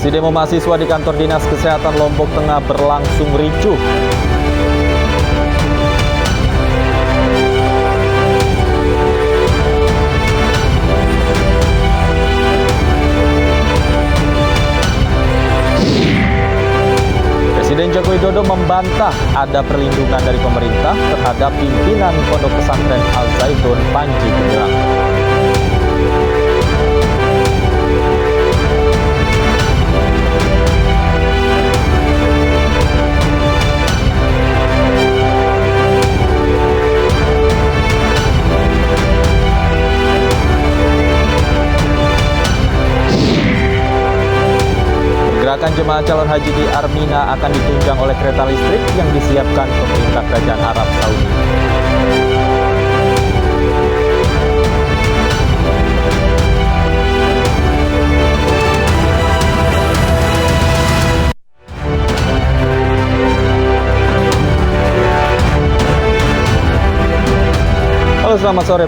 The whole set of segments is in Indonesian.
Aksi demo mahasiswa di kantor Dinas Kesehatan Lombok Tengah berlangsung ricuh. Presiden Joko Widodo membantah ada perlindungan dari pemerintah terhadap pimpinan Pondok Pesantren Al Zaitun Panji Gumilang. Pergerakan jemaah calon haji di Armina akan ditunjang oleh kereta listrik yang disiapkan pemerintah Kerajaan Arab Saudi. Halo, selamat sore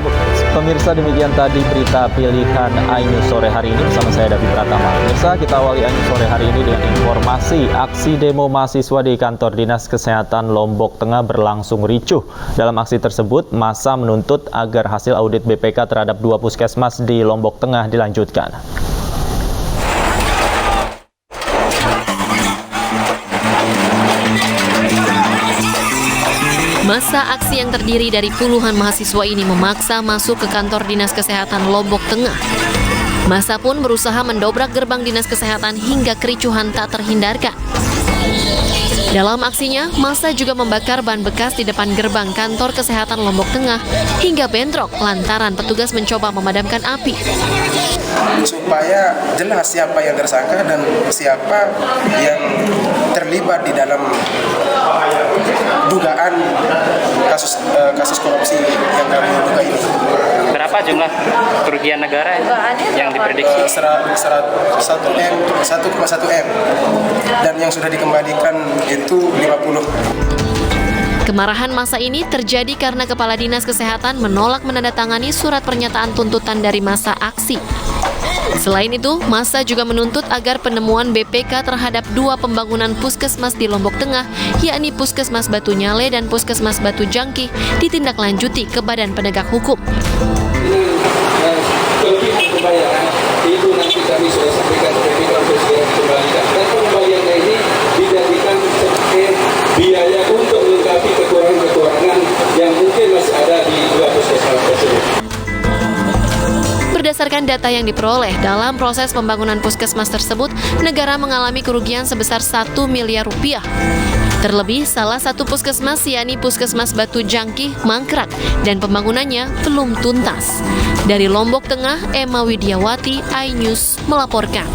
pemirsa, demikian tadi berita pilihan iNews sore hari ini bersama saya Davi Pratama. Pemirsa, kita awali iNews sore hari ini dengan informasi aksi demo mahasiswa di kantor Dinas Kesehatan Lombok Tengah berlangsung ricuh. Dalam aksi tersebut, massa menuntut agar hasil audit BPK terhadap 2 puskesmas di Lombok Tengah dilanjutkan. Masa aksi yang terdiri dari puluhan mahasiswa ini memaksa masuk ke kantor Dinas Kesehatan Lombok Tengah. Massa pun berusaha mendobrak gerbang Dinas Kesehatan hingga kericuhan tak terhindarkan. Dalam aksinya, massa juga membakar ban bekas di depan gerbang kantor Kesehatan Lombok Tengah hingga bentrok lantaran petugas mencoba memadamkan api. Supaya jelas siapa yang tersangka dan siapa yang terlibat di dalam dugaan kasus korupsi yang kami duga ini. Berapa jumlah kerugian negara yang diprediksi? 1,1 M dan yang sudah dikembalikan itu 50. Kemarahan massa ini terjadi karena Kepala Dinas Kesehatan menolak menandatangani surat pernyataan tuntutan dari massa aksi. Selain itu, massa juga menuntut agar penemuan BPK terhadap 2 pembangunan puskesmas di Lombok Tengah, yakni Puskesmas Batu Nyale dan Puskesmas Batu Jangkih, ditindaklanjuti ke Badan Penegak Hukum. Itu nanti kami sudah sampaikan ke BPK untuk segera dikembalikan. Dan pengembaliannya ini dijadikan sebagai biaya untuk melengkapi kekurangan-kekurangan yang mungkin masih ada di 2 puskesmas tersebut. Berdasarkan data yang diperoleh dalam proses pembangunan puskesmas tersebut, negara mengalami kerugian sebesar 1 miliar rupiah. Terlebih, salah satu puskesmas, yakni Puskesmas Batu Jangkih, mangkrak dan pembangunannya belum tuntas. Dari Lombok Tengah, Emma Widiawati, iNews melaporkan.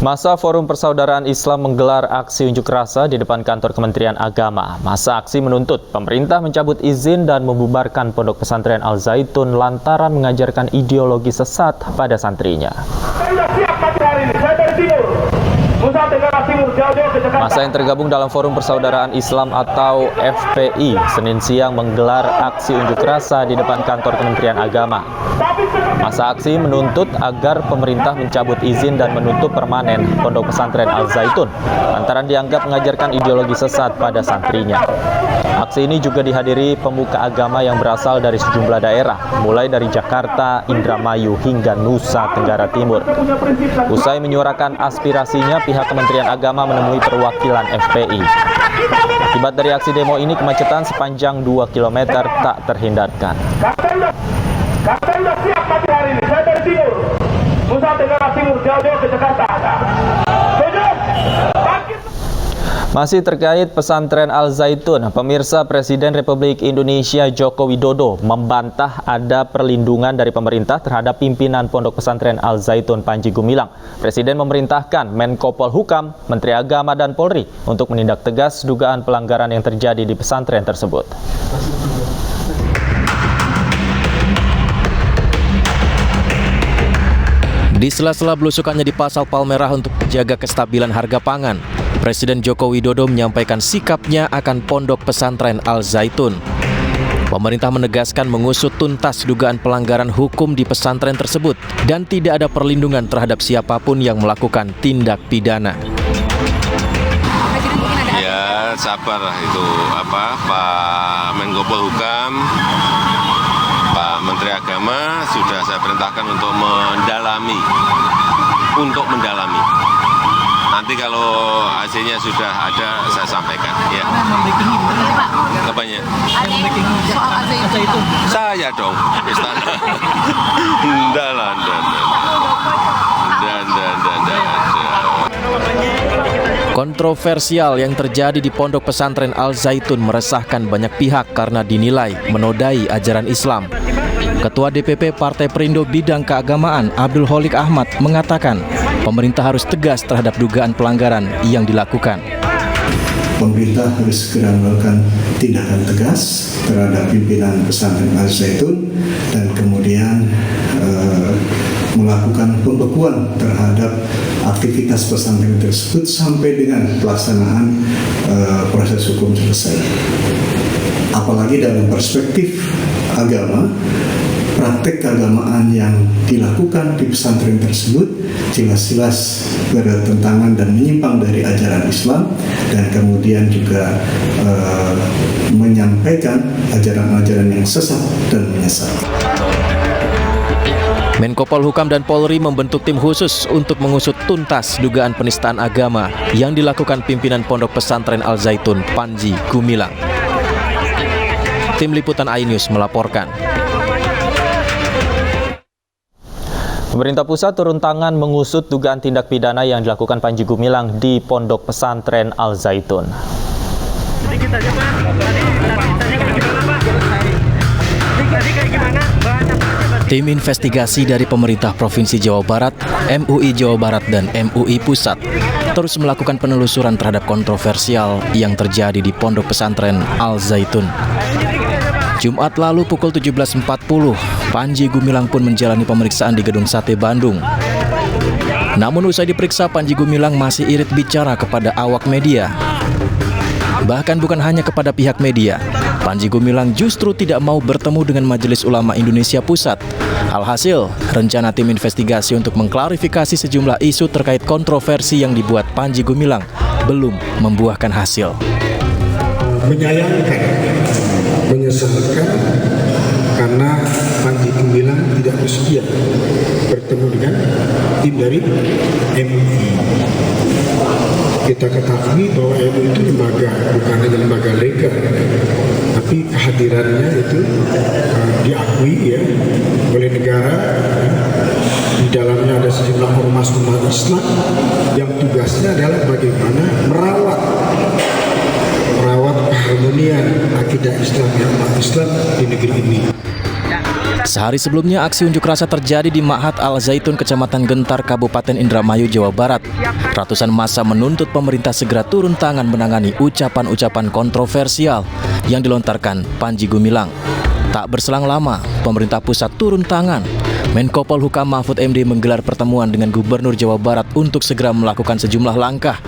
Massa Forum Persaudaraan Islam menggelar aksi unjuk rasa di depan kantor Kementerian Agama. Massa aksi menuntut pemerintah mencabut izin dan membubarkan Pondok Pesantren Al Zaitun lantaran mengajarkan ideologi sesat pada santrinya. Massa yang tergabung dalam Forum Persaudaraan Islam atau FPI Senin siang menggelar aksi unjuk rasa di depan kantor Kementerian Agama. Massa aksi menuntut agar pemerintah mencabut izin dan menutup permanen Pondok Pesantren Al Zaitun lantaran dianggap mengajarkan ideologi sesat pada santrinya. Aksi ini juga dihadiri pemuka agama yang berasal dari sejumlah daerah, mulai dari Jakarta, Indramayu hingga Nusa Tenggara Timur. Usai menyuarakan aspirasinya, pihak Kementerian Agama menemui perwakilan FPI. Akibat dari aksi demo ini, kemacetan sepanjang 2 km tak terhindarkan. Kami sudah siap pagi hari ini. Saya dari timur, Nusa Tenggara Timur, jauh-jauh ke Jakarta. Masih terkait pesantren Al Zaitun, pemirsa, Presiden Republik Indonesia Joko Widodo membantah ada perlindungan dari pemerintah terhadap pimpinan Pondok Pesantren Al Zaitun Panji Gumilang. Presiden memerintahkan Menko Polhukam, Menteri Agama dan Polri untuk menindak tegas dugaan pelanggaran yang terjadi di pesantren tersebut. Di sela-sela belusukannya di Pasar Palmerah untuk menjaga kestabilan harga pangan, Presiden Joko Widodo menyampaikan sikapnya akan Pondok Pesantren Al Zaitun. Pemerintah menegaskan mengusut tuntas dugaan pelanggaran hukum di pesantren tersebut dan tidak ada perlindungan terhadap siapapun yang melakukan tindak pidana. Ya sabar itu Pak Menko Polhukam, Pak Menteri Agama sudah saya perintahkan untuk mendalami. Nanti kalau hasilnya sudah ada saya sampaikan. Ya. Apanya? Saya dong. Istana. Enggak. Kontroversial yang terjadi di Pondok Pesantren Al Zaitun meresahkan banyak pihak karena dinilai menodai ajaran Islam. Ketua DPP Partai Perindo Bidang Keagamaan Abdul Holik Ahmad mengatakan pemerintah harus tegas terhadap dugaan pelanggaran yang dilakukan. Pemerintah harus segera melakukan tindakan tegas terhadap pimpinan pesantren Al Zaitun dan kemudian melakukan pembekuan terhadap aktivitas pesantren tersebut sampai dengan pelaksanaan proses hukum selesai. Apalagi dalam perspektif agama, praktek keagamaan yang dilakukan di pesantren tersebut jelas-jelas bertentangan dan menyimpang dari ajaran Islam dan kemudian juga menyampaikan ajaran-ajaran yang sesat dan menyesatkan. Menko Polhukam dan Polri membentuk tim khusus untuk mengusut tuntas dugaan penistaan agama yang dilakukan pimpinan Pondok Pesantren Al Zaitun Panji Gumilang. Tim Liputan iNews melaporkan. Pemerintah pusat turun tangan mengusut dugaan tindak pidana yang dilakukan Panji Gumilang di Pondok Pesantren Al Zaitun. Tim investigasi dari pemerintah Provinsi Jawa Barat, MUI Jawa Barat, dan MUI Pusat terus melakukan penelusuran terhadap kontroversial yang terjadi di Pondok Pesantren Al Zaitun. Jumat lalu pukul 17.40, Panji Gumilang pun menjalani pemeriksaan di Gedung Sate Bandung. Namun usai diperiksa, Panji Gumilang masih irit bicara kepada awak media. Bahkan bukan hanya kepada pihak media, Panji Gumilang justru tidak mau bertemu dengan Majelis Ulama Indonesia Pusat. Alhasil, rencana tim investigasi untuk mengklarifikasi sejumlah isu terkait kontroversi yang dibuat Panji Gumilang belum membuahkan hasil. Menyayangkan, menyesalkan karena Panji Gumilang tidak bersedia bertemu dengan tim dari MUI. Kita ketahui bahwa MUI itu lembaga, bukan hanya lembaga legal, tapi kehadirannya itu diakui ya oleh negara. Di dalamnya ada sejumlah ormas umat Islam yang tugasnya adalah bagaimana merawat keharmonian akidah Islam yang umat Islam di negeri ini. Sehari sebelumnya, aksi unjuk rasa terjadi di Ma'had Al Zaitun, Kecamatan Gentar, Kabupaten Indramayu, Jawa Barat. Ratusan massa menuntut pemerintah segera turun tangan menangani ucapan-ucapan kontroversial yang dilontarkan Panji Gumilang. Tak berselang lama, pemerintah pusat turun tangan. Menko Polhukam Mahfud MD menggelar pertemuan dengan Gubernur Jawa Barat untuk segera melakukan sejumlah langkah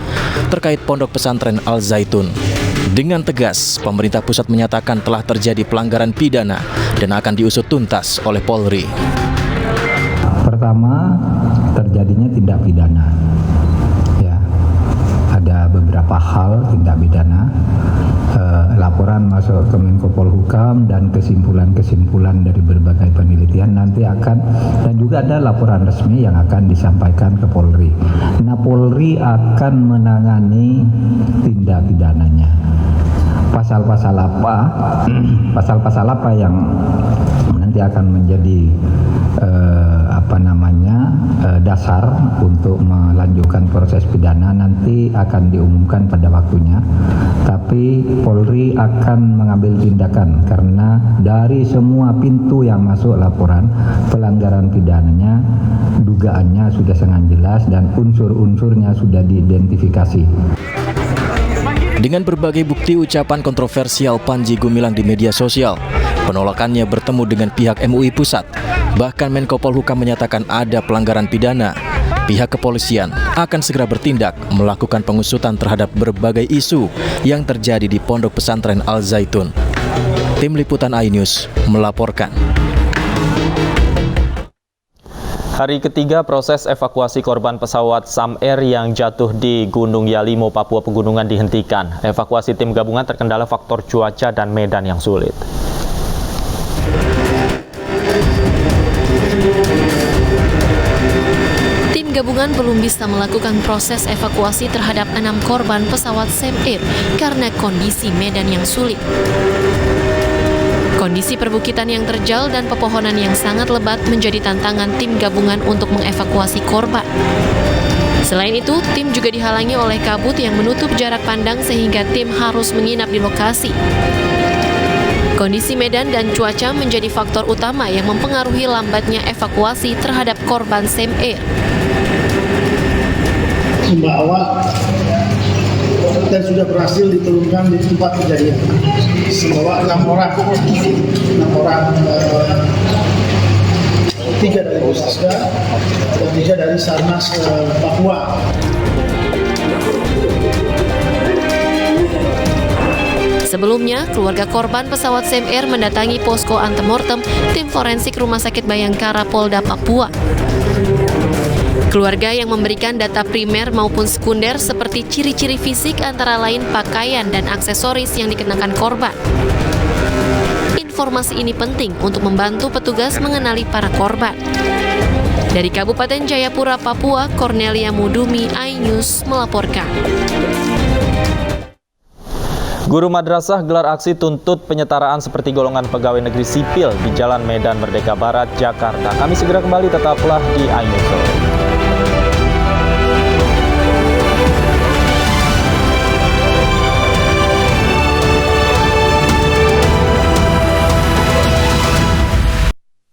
terkait Pondok Pesantren Al Zaitun. Dengan tegas, pemerintah pusat menyatakan telah terjadi pelanggaran pidana dan akan diusut tuntas oleh Polri. Pertama, terjadinya tindak pidana. Ya, ada beberapa hal tindak pidana. Laporan masuk ke Menko Polhukam dan kesimpulan-kesimpulan dari berbagai penelitian nanti akan, dan juga ada laporan resmi yang akan disampaikan ke Polri. Nah, Polri akan menangani tindak pidananya. Pasal-pasal apa yang nanti akan menjadi dasar untuk melanjutkan proses pidana nanti akan diumumkan pada waktunya. Tapi Polri akan mengambil tindakan karena dari semua pintu yang masuk laporan pelanggaran pidananya, dugaannya sudah sangat jelas dan unsur-unsurnya sudah diidentifikasi. Dengan berbagai bukti ucapan kontroversial Panji Gumilang di media sosial, penolakannya bertemu dengan pihak MUI Pusat. Bahkan Menko Polhukam menyatakan ada pelanggaran pidana. Pihak kepolisian akan segera bertindak melakukan pengusutan terhadap berbagai isu yang terjadi di Pondok Pesantren Al Zaitun. Tim Liputan iNews melaporkan. Hari ketiga proses evakuasi korban pesawat Sam Air yang jatuh di Gunung Yalimo, Papua Pegunungan dihentikan. Evakuasi tim gabungan terkendala faktor cuaca dan medan yang sulit. Tim gabungan belum bisa melakukan proses evakuasi terhadap 6 korban pesawat Sam Air karena kondisi medan yang sulit. Kondisi perbukitan yang terjal dan pepohonan yang sangat lebat menjadi tantangan tim gabungan untuk mengevakuasi korban. Selain itu, tim juga dihalangi oleh kabut yang menutup jarak pandang sehingga tim harus menginap di lokasi. Kondisi medan dan cuaca menjadi faktor utama yang mempengaruhi lambatnya evakuasi terhadap korban Sam Air. Membawa dan sudah berhasil diturunkan di tempat kejadian. Membawa 6 orang, 3 dari Pusasga dan 3 dari Sarnas Papua. Sebelumnya, keluarga korban pesawat Sam Air mendatangi posko antemortem tim forensik Rumah Sakit Bayangkara Polda Papua. Keluarga yang memberikan data primer maupun sekunder seperti ciri-ciri fisik antara lain pakaian dan aksesoris yang dikenakan korban. Informasi ini penting untuk membantu petugas mengenali para korban. Dari Kabupaten Jayapura, Papua, Cornelia Mudumi, iNews melaporkan. Guru madrasah gelar aksi tuntut penyetaraan seperti golongan pegawai negeri sipil di Jalan Medan Merdeka Barat, Jakarta. Kami segera kembali, tetaplah di iNews.